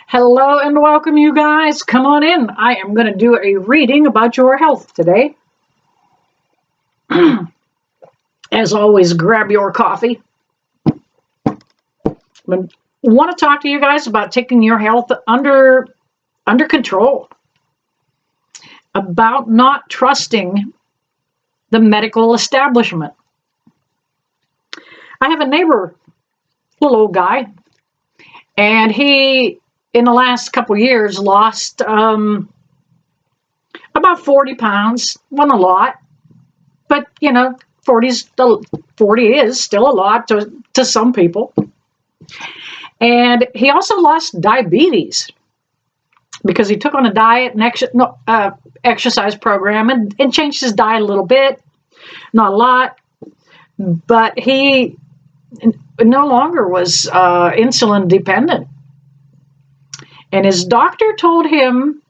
Hello and welcome, you guys. Come on in. I am going to do a reading about your health today. As always, grab your coffee. I want to talk to you guys about taking your health under control, about not trusting the medical establishment. I have a neighbor, little old guy, and he, in the last couple years, lost about 40 pounds. Wasn't a lot, but 40 is still a lot to some people. And he also lost diabetes because he took on a diet and exercise program and changed his diet a little bit, not a lot, but he no longer was insulin dependent. And his doctor told him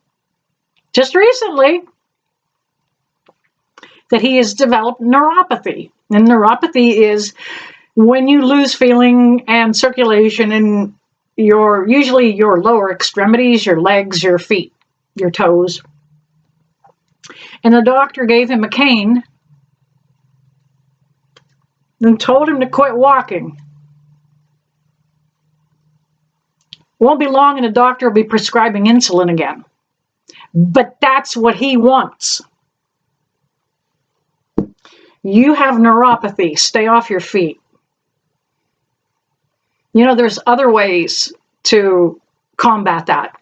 just recently that he has developed neuropathy. And neuropathy is when you lose feeling and circulation in usually your lower extremities, your legs, your feet, your toes. And the doctor gave him a cane and told him to quit walking. Won't be long and the doctor will be prescribing insulin again. But that's what he wants. You have neuropathy. Stay off your feet. There's other ways to combat that.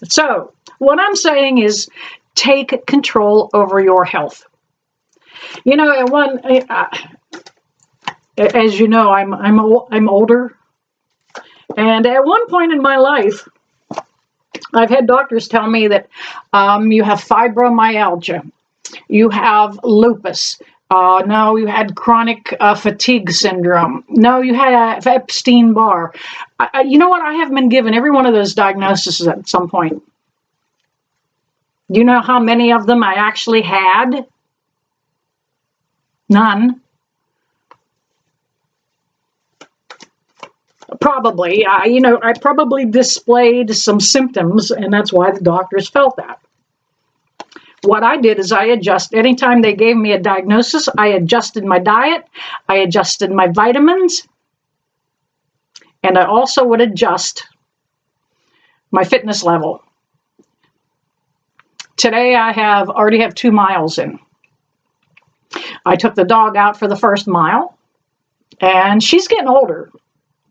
So, what I'm saying is take control over your health. As you know, I'm older. And at one point in my life, I've had doctors tell me that you have fibromyalgia, you have lupus, no, you had chronic fatigue syndrome, no, you had Epstein-Barr. You know what? I have been given every one of those diagnoses at some point. Do you know how many of them I actually had? None. Probably, I probably displayed some symptoms, and that's why the doctors felt that. What I did is anytime they gave me a diagnosis, I adjusted my diet, I adjusted my vitamins, and I also would adjust my fitness level. Today I already have 2 miles in. I took the dog out for the first mile, and she's getting older.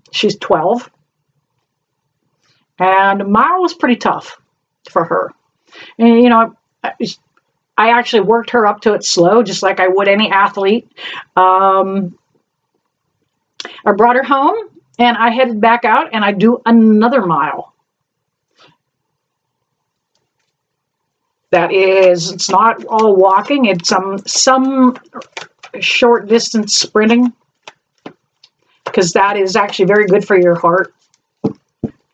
She's 12. And a mile was pretty tough for her. And, I actually worked her up to it slow, just like I would any athlete. I brought her home, and I headed back out, and I do another mile. It's not all walking. It's some short distance sprinting, because that is actually very good for your heart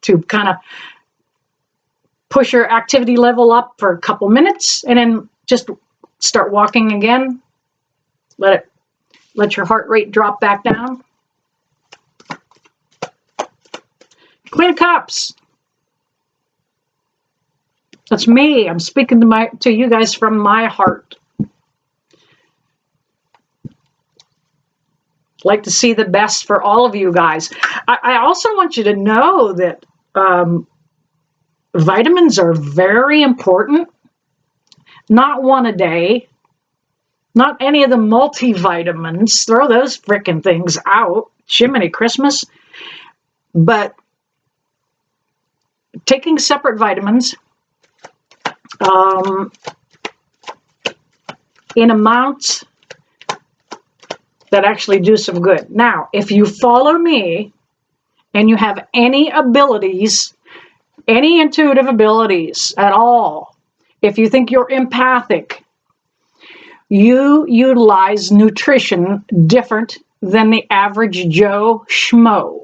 to kind of push your activity level up for a couple minutes and then just start walking again. Let your heart rate drop back down. Queen of Cups. That's me. I'm speaking to you guys from my heart. Like to see the best for all of you guys. I also want you to know that vitamins are very important. Not one a day. Not any of the multivitamins. Throw those frickin' things out. Jiminy Christmas. But taking separate vitamins in amounts that actually do some good. Now, if you follow me and you have any abilities, any intuitive abilities at all, if you think you're empathic, you utilize nutrition different than the average Joe Schmo.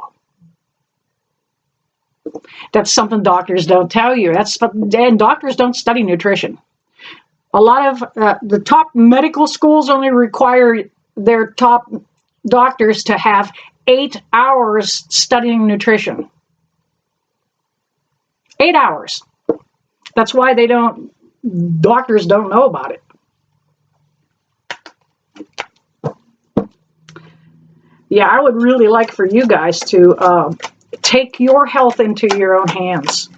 That's something doctors don't tell you. And doctors don't study nutrition. A lot of the top medical schools only require their top doctors to have 8 hours studying nutrition. 8 hours. That's why doctors don't know about it. Yeah, I would really like for you guys to take your health into your own hands.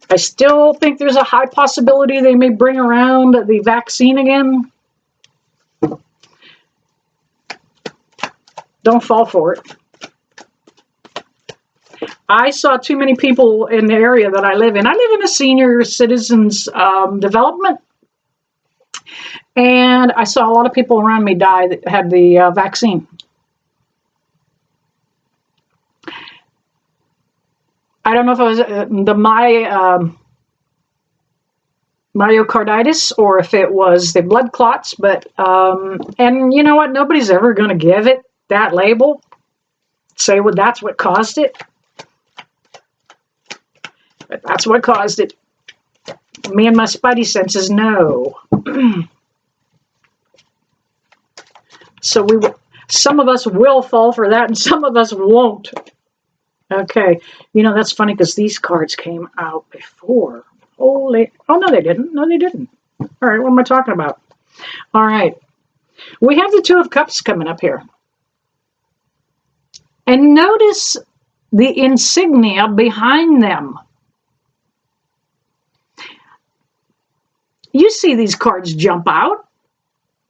I still think there's a high possibility they may bring around the vaccine again. Don't fall for it. I saw too many people in the area that I live in. I live in a senior citizens development. And I saw a lot of people around me die that had the vaccine. I don't know if it was the myocarditis or if it was the blood clots, but, and you know what? Nobody's ever going to give it that label. Say, well, that's what caused it. But that's what caused it. Me and my spidey senses know. So some of us will fall for that and some of us won't. Okay. You know, that's funny because these cards came out before. Holy. Oh, no, they didn't. No, they didn't. All right. What am I talking about? All right. We have the Two of Cups coming up here. And notice the insignia behind them. You see these cards jump out.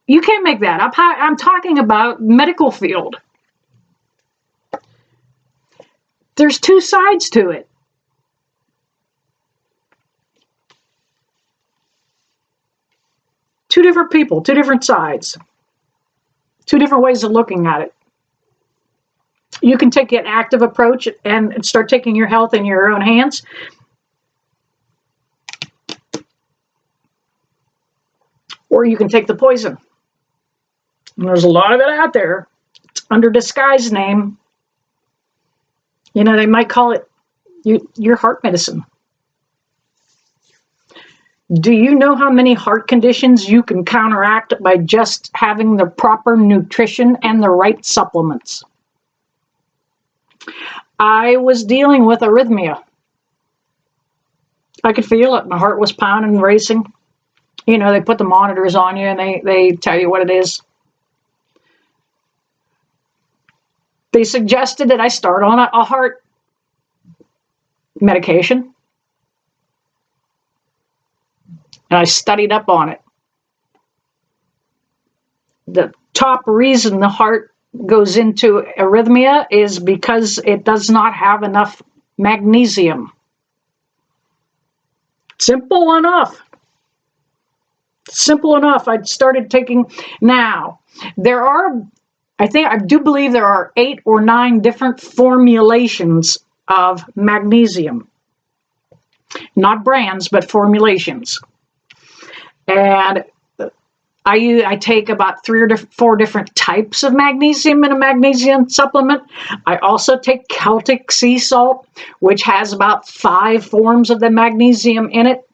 You can't make that up. I'm talking about medical field. There's two sides to it. Two different people, two different sides, two different ways of looking at it. You can take an active approach and start taking your health in your own hands. Or you can take the poison. And there's a lot of it out there. It's under disguise name. You know, they might call it your heart medicine. Do you know how many heart conditions you can counteract by just having the proper nutrition and the right supplements? I was dealing with arrhythmia. I could feel it. My heart was pounding and racing. You know, they put the monitors on you and they tell you what it is. They suggested that I start on a heart medication. And I studied up on it. The top reason the heart goes into arrhythmia is because it does not have enough magnesium. Simple enough. Simple enough. I started taking. Now, I do believe there are 8 or 9 different formulations of magnesium. Not brands, but formulations. And I take about 3 or 4 different types of magnesium in a magnesium supplement. I also take Celtic sea salt, which has about 5 forms of the magnesium in it.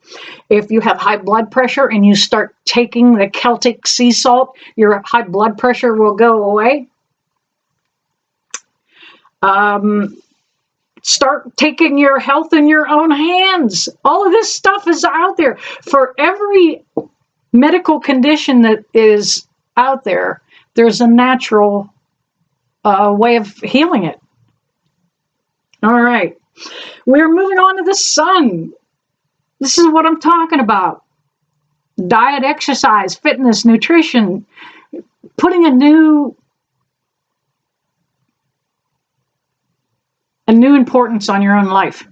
If you have high blood pressure and you start taking the Celtic sea salt, your high blood pressure will go away. Start taking your health in your own hands. All of this stuff is out there. For every medical condition that is out there, there's a natural way of healing it. All right. We're moving on to the sun. This is what I'm talking about. Diet, exercise, fitness, nutrition, putting a new importance on your own life.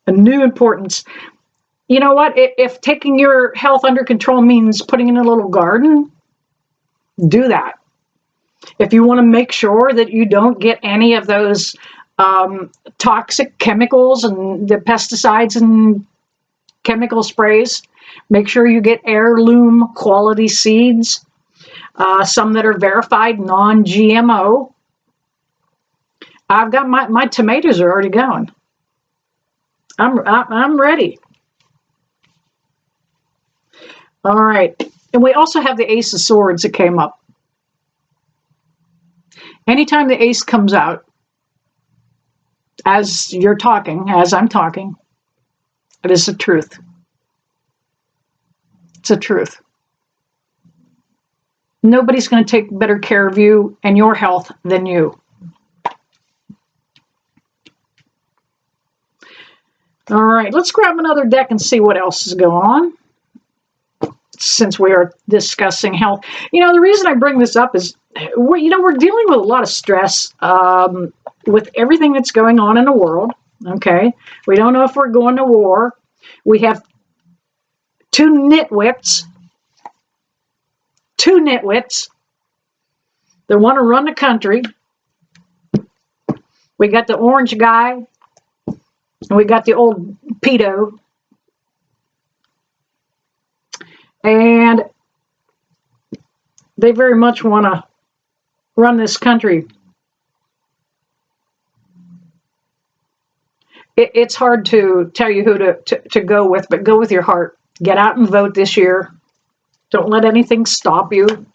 A new importance. You know what? If taking your health under control means putting in a little garden, do that. If you want to make sure that you don't get any of those toxic chemicals and the pesticides and chemical sprays, make sure you get heirloom quality seeds, some that are verified non-GMO. I've got my tomatoes are already going. I'm ready. All right. And we also have the Ace of Swords that came up. Anytime the ace comes out, as you're talking, as I'm talking, it is the truth. It's the truth. Nobody's going to take better care of you and your health than you. All right, let's grab another deck and see what else is going on, since we are discussing health. You know, the reason I bring this up is, we're dealing with a lot of stress with everything that's going on in the world, okay? We don't know if we're going to war. We have two nitwits that want to run the country. We got the orange guy, and we got the old pedo. And they very much want to run this country. It's hard to tell you who to go with, but go with your heart. Get out and vote this year. Don't let anything stop you.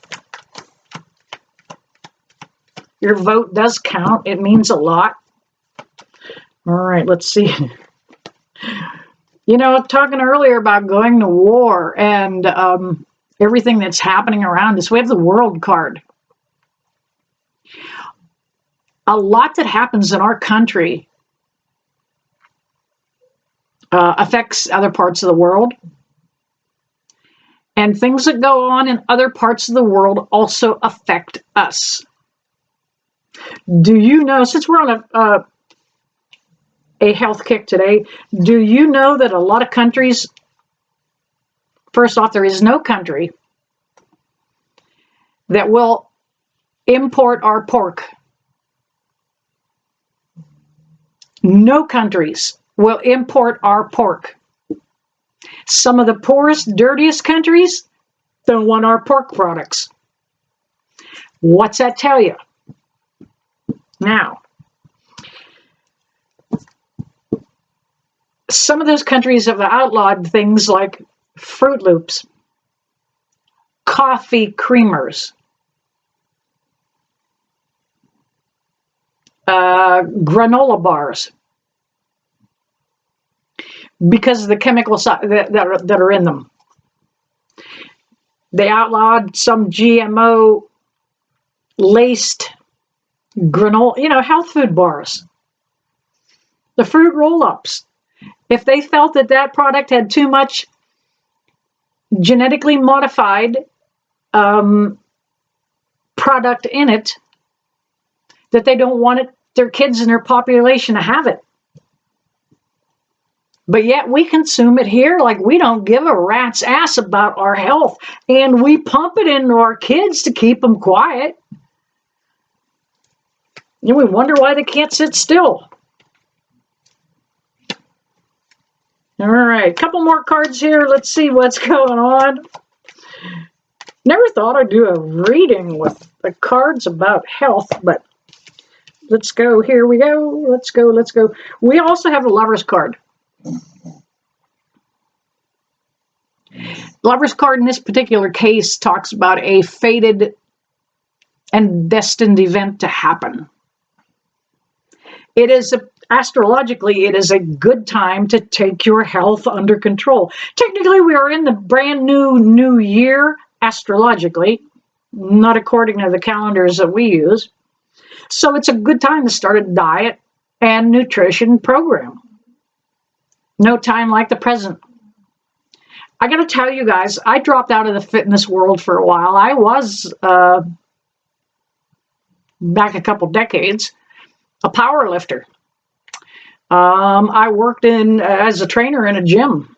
Your vote does count. It means a lot. All right, let's see. You know, talking earlier about going to war and everything that's happening around us, we have the World card. A lot that happens in our country affects other parts of the world. And things that go on in other parts of the world also affect us. Do you know, since we're on a health kick today, do you know that a lot of countries, first off, there is no country that will import our pork. No countries will import our pork. Some of the poorest, dirtiest countries don't want our pork products. What's that tell you? Now, some of those countries have outlawed things like Fruit Loops, coffee creamers, granola bars, because of the chemicals that are in them. They outlawed some GMO laced granola, health food bars, the fruit roll-ups. If they felt that product had too much genetically modified product in it, that they don't want their kids and their population to have it. But yet we consume it here like we don't give a rat's ass about our health. And we pump it into our kids to keep them quiet. And we wonder why they can't sit still. All right, a couple more cards here. Let's see what's going on. Never thought I'd do a reading with the cards about health, but let's go. Here we go. Let's go. Let's go. We also have a Lover's card. Lover's card in this particular case talks about a fated and destined event to happen. It is astrologically, it is a good time to take your health under control. Technically, we are in the brand new year astrologically, not according to the calendars that we use. So it's a good time to start a diet and nutrition program. No time like the present. I got to tell you guys, I dropped out of the fitness world for a while. I was, back a couple decades, a power lifter. I worked as a trainer in a gym.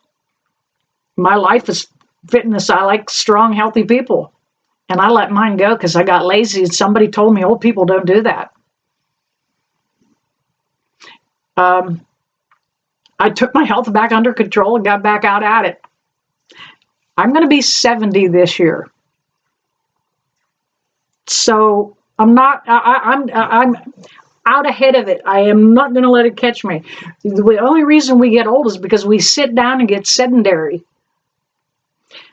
My life is fitness. I like strong, healthy people. And I let mine go because I got lazy and somebody told me old people don't do that. I took my health back under control and got back out at it. I'm going to be 70 this year. So I'm out ahead of it. I am not going to let it catch me. The only reason we get old is because we sit down and get sedentary.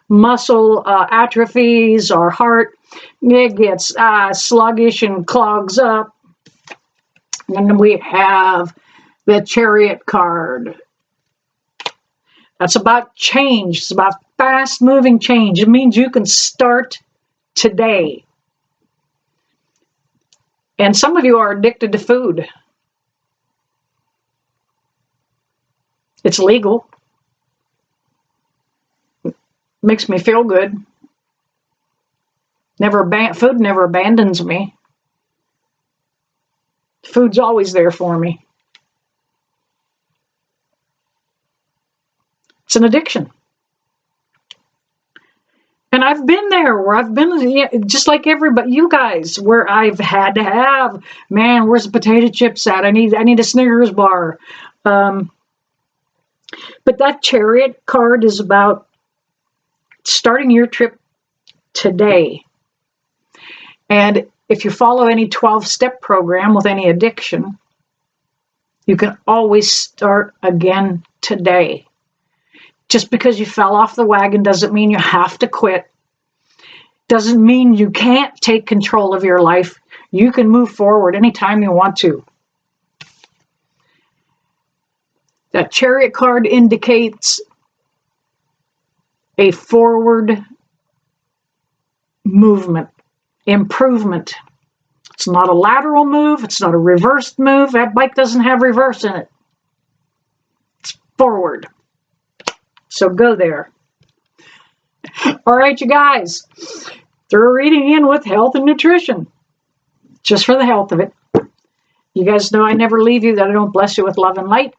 muscle atrophies, our heart, it gets sluggish and clogs up. And we have the Chariot card. That's about change. It's about fast moving change. It means you can start today. And some of you are addicted to food. It's legal. Makes me feel good. Food never abandons me. Food's always there for me. It's an addiction. And I've been there where I've been, just like everybody, you guys, where I've had to have, man, where's the potato chips at? I need a Snickers bar. But that Chariot card is about starting your trip today. And if you follow any 12-step program with any addiction, you can always start again today. Just because you fell off the wagon doesn't mean you have to quit. Doesn't mean you can't take control of your life. You can move forward anytime you want to. That Chariot card indicates a forward movement, improvement. It's not a lateral move. It's not a reversed move. That bike doesn't have reverse in it. It's forward. So go there. All right, you guys. Throw a reading in with health and nutrition. Just for the health of it. You guys know I never leave you, that I don't bless you with love and light.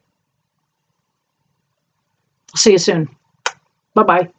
See you soon. Bye-bye.